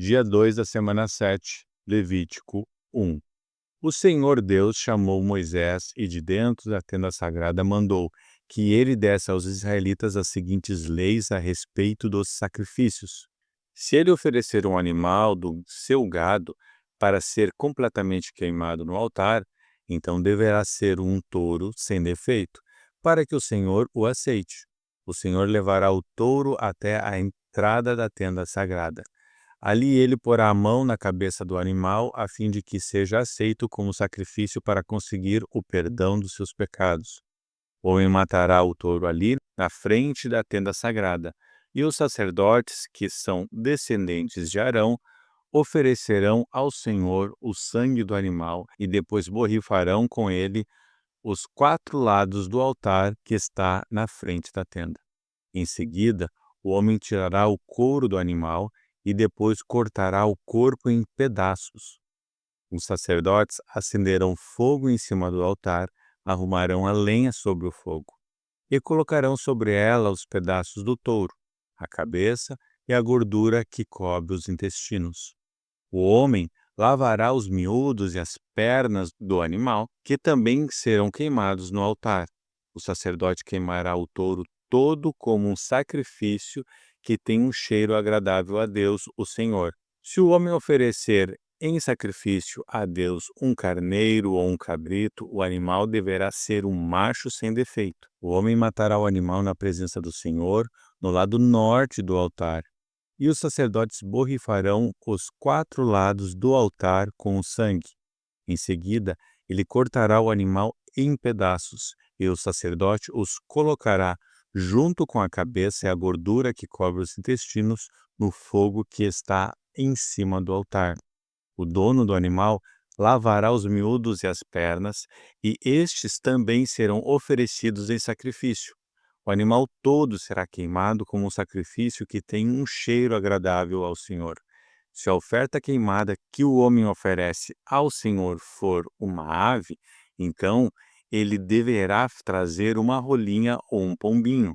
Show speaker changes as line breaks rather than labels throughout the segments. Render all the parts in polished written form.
dia 2 da semana 7, Levítico 1. O Senhor Deus chamou Moisés e de dentro da tenda sagrada mandou que ele desse aos israelitas as seguintes leis a respeito dos sacrifícios. Se ele oferecer um animal do seu gado para ser completamente queimado no altar, então deverá ser um touro sem defeito, para que o Senhor o aceite. O Senhor levará o touro até a entrada da tenda sagrada. Ali ele porá a mão na cabeça do animal, a fim de que seja aceito como sacrifício para conseguir o perdão dos seus pecados. O homem matará o touro ali, na frente da tenda sagrada, e os sacerdotes, que são descendentes de Arão, oferecerão ao Senhor o sangue do animal e depois borrifarão com ele os 4 lados do altar que está na frente da tenda. Em seguida, o homem tirará o couro do animal e depois cortará o corpo em pedaços. Os sacerdotes acenderão fogo em cima do altar, arrumarão a lenha sobre o fogo e colocarão sobre ela os pedaços do touro, a cabeça e a gordura que cobre os intestinos. O homem lavará os miúdos e as pernas do animal, que também serão queimados no altar. O sacerdote queimará o touro todo como um sacrifício que tem um cheiro agradável a Deus, o Senhor. Se o homem oferecer em sacrifício a Deus um carneiro ou um cabrito, o animal deverá ser um macho sem defeito. O homem matará o animal na presença do Senhor, no lado norte do altar. E os sacerdotes borrifarão os 4 lados do altar com o sangue. Em seguida, ele cortará o animal em pedaços, e o sacerdote os colocará junto com a cabeça e a gordura que cobre os intestinos no fogo que está em cima do altar. O dono do animal lavará os miúdos e as pernas, e estes também serão oferecidos em sacrifício. O animal todo será queimado como um sacrifício que tem um cheiro agradável ao Senhor. Se a oferta queimada que o homem oferece ao Senhor for uma ave, então ele deverá trazer uma rolinha ou um pombinho.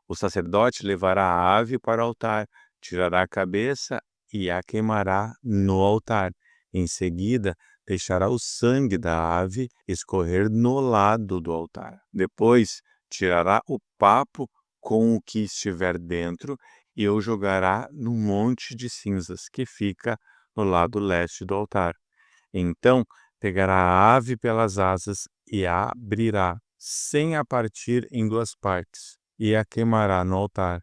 O sacerdote levará a ave para o altar, tirará a cabeça e a queimará no altar. Em seguida, deixará o sangue da ave escorrer no lado do altar. Depois, tirará o papo com o que estiver dentro e o jogará no monte de cinzas que fica no lado leste do altar. Então, pegará a ave pelas asas e a abrirá, sem a partir em 2 partes, e a queimará no altar.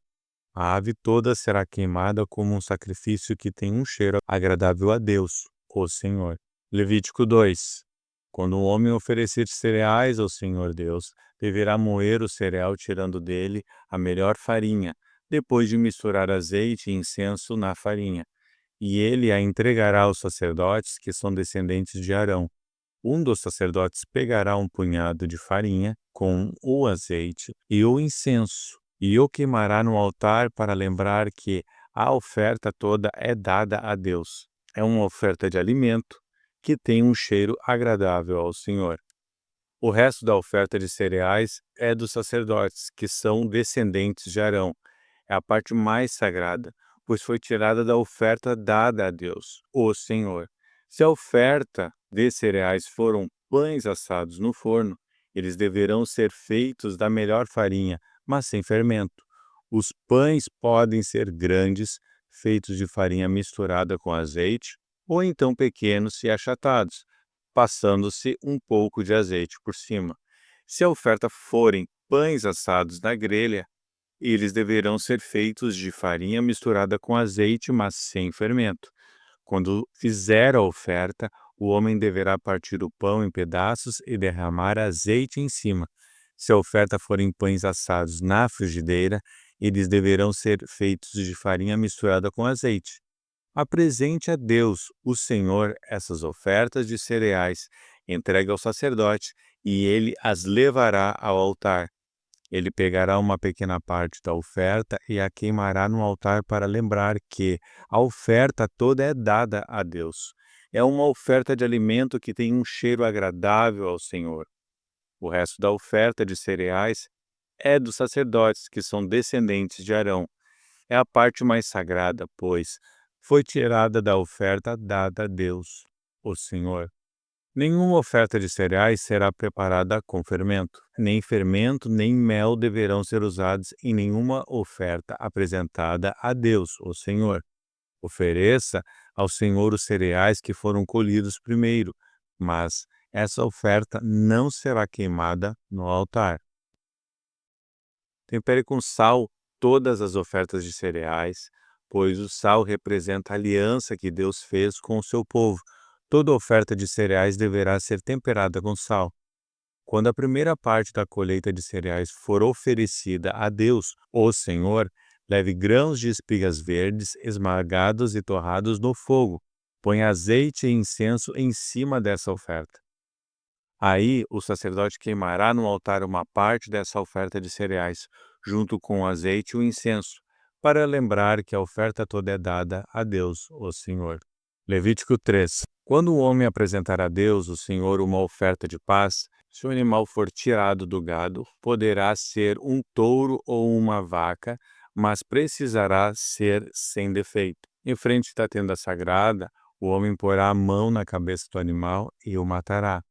A ave toda será queimada como um sacrifício que tem um cheiro agradável a Deus, o Senhor. Levítico 2. Quando um homem oferecer cereais ao Senhor Deus, deverá moer o cereal tirando dele a melhor farinha, depois de misturar azeite e incenso na farinha. E ele a entregará aos sacerdotes que são descendentes de Arão. Um dos sacerdotes pegará um punhado de farinha com o azeite e o incenso e o queimará no altar para lembrar que a oferta toda é dada a Deus. É uma oferta de alimento que tem um cheiro agradável ao Senhor. O resto da oferta de cereais é dos sacerdotes, que são descendentes de Arão. É a parte mais sagrada, pois foi tirada da oferta dada a Deus, o Senhor. Se a oferta de cereais foram pães assados no forno, eles deverão ser feitos da melhor farinha, mas sem fermento. Os pães podem ser grandes, feitos de farinha misturada com azeite, ou então pequenos e achatados, passando-se um pouco de azeite por cima. Se a oferta forem pães assados na grelha, eles deverão ser feitos de farinha misturada com azeite, mas sem fermento. Quando fizer a oferta, o homem deverá partir o pão em pedaços e derramar azeite em cima. Se a oferta forem pães assados na frigideira, eles deverão ser feitos de farinha misturada com azeite. Apresente a Deus, o Senhor, essas ofertas de cereais, entregue ao sacerdote, e ele as levará ao altar. Ele pegará uma pequena parte da oferta e a queimará no altar para lembrar que a oferta toda é dada a Deus. É uma oferta de alimento que tem um cheiro agradável ao Senhor. O resto da oferta de cereais é dos sacerdotes, que são descendentes de Arão. É a parte mais sagrada, pois foi tirada da oferta dada a Deus, o Senhor. Nenhuma oferta de cereais será preparada com fermento. Nem fermento, nem mel deverão ser usados em nenhuma oferta apresentada a Deus, o Senhor. Ofereça ao Senhor os cereais que foram colhidos primeiro, mas essa oferta não será queimada no altar. Tempere com sal todas as ofertas de cereais, pois o sal representa a aliança que Deus fez com o seu povo. Toda oferta de cereais deverá ser temperada com sal. Quando a primeira parte da colheita de cereais for oferecida a Deus, o Senhor, leve grãos de espigas verdes esmagados e torrados no fogo. Põe azeite e incenso em cima dessa oferta. Aí o sacerdote queimará no altar uma parte dessa oferta de cereais, junto com o azeite e o incenso, para lembrar que a oferta toda é dada a Deus, o Senhor. Levítico 3. Quando o homem apresentar a Deus, o Senhor, uma oferta de paz, se o animal for tirado do gado, poderá ser um touro ou uma vaca, mas precisará ser sem defeito. Em frente da tenda sagrada, o homem porá a mão na cabeça do animal e o matará.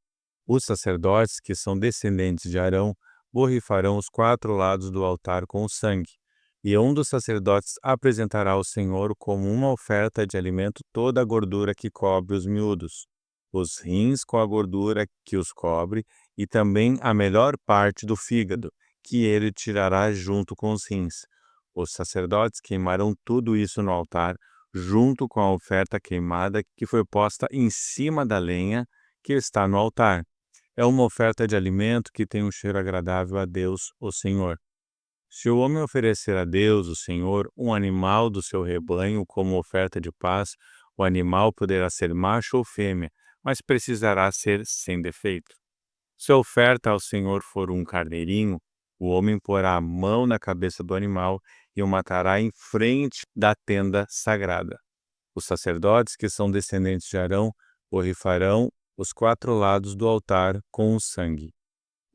Os sacerdotes, que são descendentes de Arão, borrifarão os 4 lados do altar com o sangue. E um dos sacerdotes apresentará ao Senhor como uma oferta de alimento toda a gordura que cobre os miúdos, os rins com a gordura que os cobre, e também a melhor parte do fígado, que ele tirará junto com os rins. Os sacerdotes queimarão tudo isso no altar, junto com a oferta queimada que foi posta em cima da lenha que está no altar. É uma oferta de alimento que tem um cheiro agradável a Deus, o Senhor. Se o homem oferecer a Deus, o Senhor, um animal do seu rebanho como oferta de paz, o animal poderá ser macho ou fêmea, mas precisará ser sem defeito. Se a oferta ao Senhor for um carneirinho, o homem porá a mão na cabeça do animal e o matará em frente da tenda sagrada. Os sacerdotes, que são descendentes de Arão, borrifarão os 4 lados do altar com o sangue.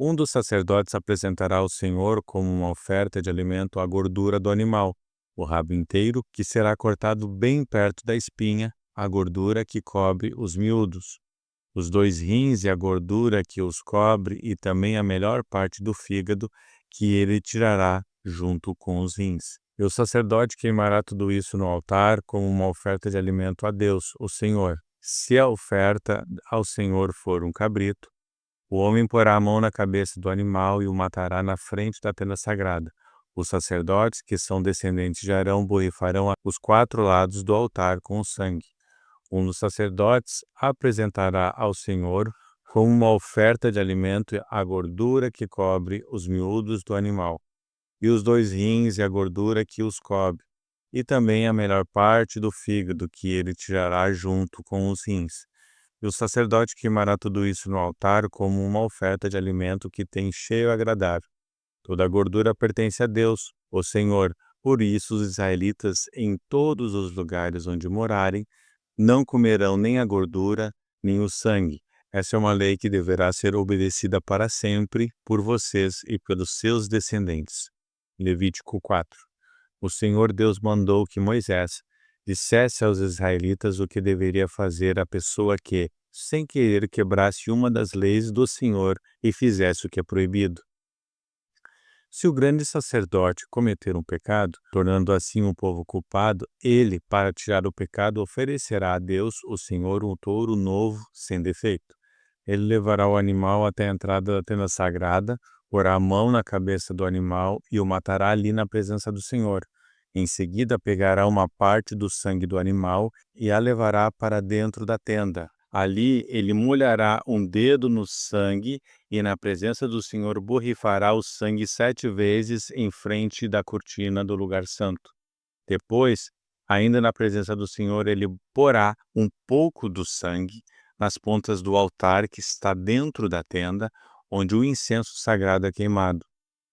Um dos sacerdotes apresentará ao Senhor como uma oferta de alimento a gordura do animal, o rabo inteiro, que será cortado bem perto da espinha, a gordura que cobre os miúdos, os 2 rins e a gordura que os cobre, e também a melhor parte do fígado, que ele tirará junto com os rins. E o sacerdote queimará tudo isso no altar como uma oferta de alimento a Deus, o Senhor. Se a oferta ao Senhor for um cabrito, o homem porá a mão na cabeça do animal e o matará na frente da tenda sagrada. Os sacerdotes, que são descendentes de Arão, borrifarão os 4 lados do altar com o sangue. Um dos sacerdotes apresentará ao Senhor como uma oferta de alimento a gordura que cobre os miúdos do animal, e os 2 rins e a gordura que os cobre, e também a melhor parte do fígado que ele tirará junto com os rins. E o sacerdote queimará tudo isso no altar como uma oferta de alimento que tem cheiro agradável. Toda a gordura pertence a Deus, o Senhor. Por isso os israelitas, em todos os lugares onde morarem, não comerão nem a gordura, nem o sangue. Essa é uma lei que deverá ser obedecida para sempre por vocês e pelos seus descendentes. Levítico 4. O Senhor Deus mandou que Moisés dissesse aos israelitas o que deveria fazer a pessoa que, sem querer, quebrasse uma das leis do Senhor e fizesse o que é proibido. Se o grande sacerdote cometer um pecado, tornando assim o povo culpado, ele, para tirar o pecado, oferecerá a Deus, o Senhor, um touro novo, sem defeito. Ele levará o animal até a entrada da tenda sagrada, porá a mão na cabeça do animal e o matará ali na presença do Senhor. Em seguida, pegará uma parte do sangue do animal e a levará para dentro da tenda. Ali ele molhará um dedo no sangue e na presença do Senhor borrifará o sangue 7 vezes em frente da cortina do lugar santo. Depois, ainda na presença do Senhor, ele porá um pouco do sangue nas pontas do altar que está dentro da tenda, onde o incenso sagrado é queimado.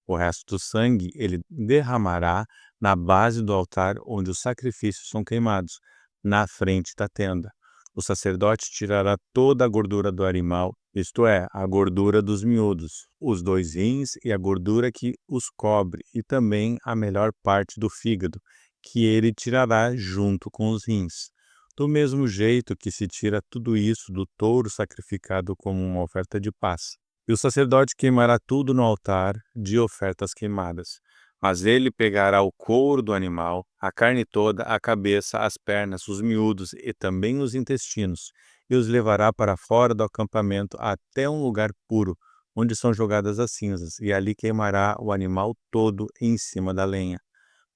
O resto do sangue ele derramará na base do altar onde os sacrifícios são queimados, na frente da tenda. O sacerdote tirará toda a gordura do animal, isto é, a gordura dos miúdos, os 2 rins e a gordura que os cobre, e também a melhor parte do fígado, que ele tirará junto com os rins. Do mesmo jeito que se tira tudo isso do touro sacrificado como uma oferta de paz. E o sacerdote queimará tudo no altar de ofertas queimadas. Mas ele pegará o couro do animal, a carne toda, a cabeça, as pernas, os miúdos e também os intestinos, e os levará para fora do acampamento até um lugar puro, onde são jogadas as cinzas, e ali queimará o animal todo em cima da lenha.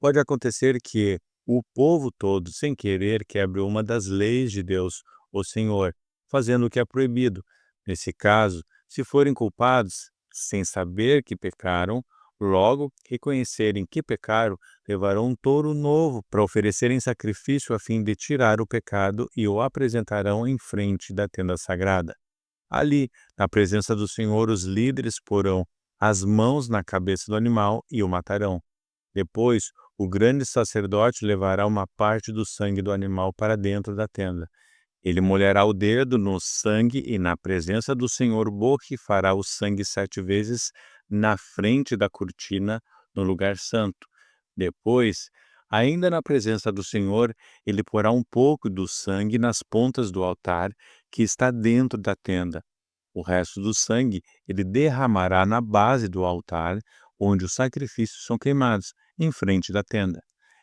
Pode acontecer que o povo todo, sem querer, quebre uma das leis de Deus, o Senhor, fazendo o que é proibido. Nesse caso, se forem culpados, sem saber que pecaram, logo reconhecerem que pecaram, levarão um touro novo para oferecerem sacrifício a fim de tirar o pecado e o apresentarão em frente da tenda sagrada. Ali, na presença do Senhor, os líderes porão as mãos na cabeça do animal e o matarão. Depois, o grande sacerdote levará uma parte do sangue do animal para dentro da tenda. Ele molhará o dedo no sangue e, na presença do Senhor, borrifará o sangue 7 vezes na frente da cortina, no lugar santo. Depois, ainda na presença do Senhor, ele porá um pouco do sangue nas pontas do altar que está dentro da tenda. O resto do sangue ele derramará na base do altar, onde os sacrifícios são queimados, em frente da tenda.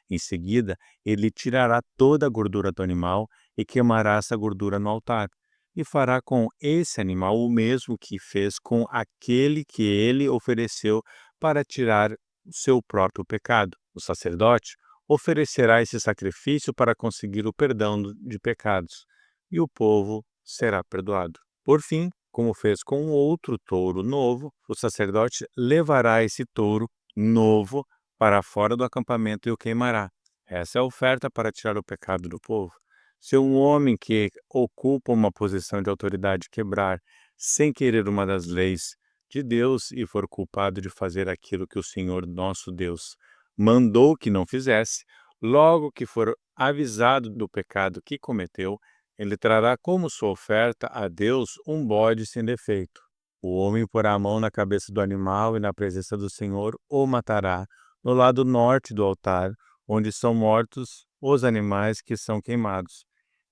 Em seguida, ele tirará toda a gordura do animal e queimará essa gordura no altar. E fará com esse animal o mesmo que fez com aquele que ele ofereceu para tirar o seu próprio pecado. O sacerdote oferecerá esse sacrifício para conseguir o perdão de pecados, e o povo será perdoado. Por fim, como fez com outro touro novo, o sacerdote levará esse touro novo para fora do acampamento e o queimará. Essa é a oferta para tirar o pecado do povo. Se um homem que ocupa uma posição de autoridade quebrar, sem querer, uma das leis de Deus e for culpado de fazer aquilo que o Senhor nosso Deus mandou que não fizesse, logo que for avisado do pecado que cometeu, ele trará como sua oferta a Deus um bode sem defeito. O homem porá a mão na cabeça do animal e, na presença do Senhor, o matará no lado norte do altar, onde são mortos os animais que são queimados.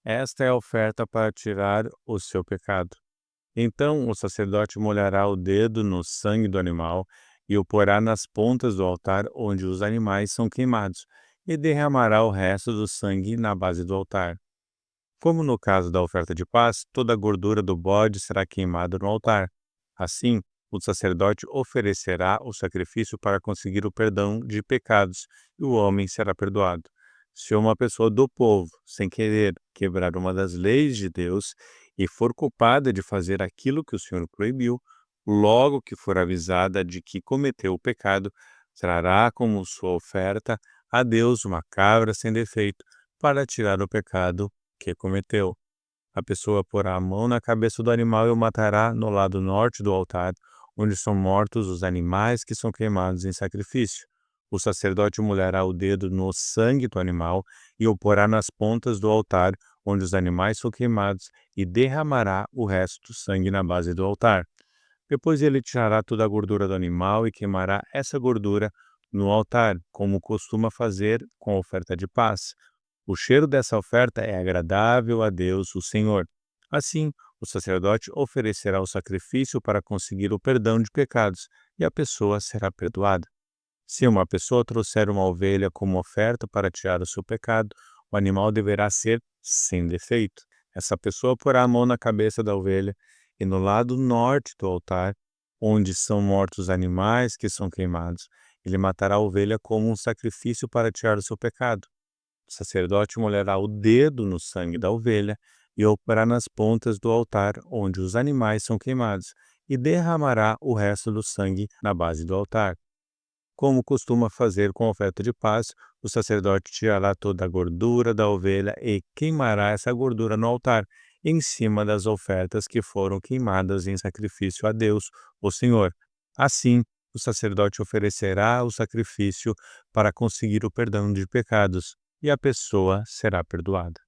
Esta é a oferta para tirar o seu pecado. Então o sacerdote molhará o dedo no sangue do animal e o porá nas pontas do altar onde os animais são queimados, e derramará o resto do sangue na base do altar. Como no caso da oferta de paz, toda a gordura do bode será queimada no altar. Assim, o sacerdote oferecerá o sacrifício para conseguir o perdão de pecados, e o homem será perdoado. Se uma pessoa do povo, sem querer, quebrar uma das leis de Deus e for culpada de fazer aquilo que o Senhor proibiu, logo que for avisada de que cometeu o pecado, trará como sua oferta a Deus uma cabra sem defeito para tirar o pecado que cometeu. A pessoa porá a mão na cabeça do animal e o matará no lado norte do altar, onde são mortos os animais que são queimados em sacrifício. O sacerdote molhará o dedo no sangue do animal e o porá nas pontas do altar, onde os animais são queimados, e derramará o resto do sangue na base do altar. Depois ele tirará toda a gordura do animal e queimará essa gordura no altar, como costuma fazer com a oferta de paz. O cheiro dessa oferta é agradável a Deus, o Senhor. Assim, o sacerdote oferecerá o sacrifício para conseguir o perdão de pecados, e a pessoa será perdoada. Se uma pessoa trouxer uma ovelha como oferta para tirar o seu pecado, o animal deverá ser sem defeito. Essa pessoa porá a mão na cabeça da ovelha e no lado norte do altar, onde são mortos os animais que são queimados, ele matará a ovelha como um sacrifício para tirar o seu pecado. O sacerdote molhará o dedo no sangue da ovelha e o porá nas pontas do altar onde os animais são queimados, e derramará o resto do sangue na base do altar. Como costuma fazer com a oferta de paz, o sacerdote tirará toda a gordura da ovelha e queimará essa gordura no altar, em cima das ofertas que foram queimadas em sacrifício a Deus, o Senhor. Assim, o sacerdote oferecerá o sacrifício para conseguir o perdão de pecados, e a pessoa será perdoada.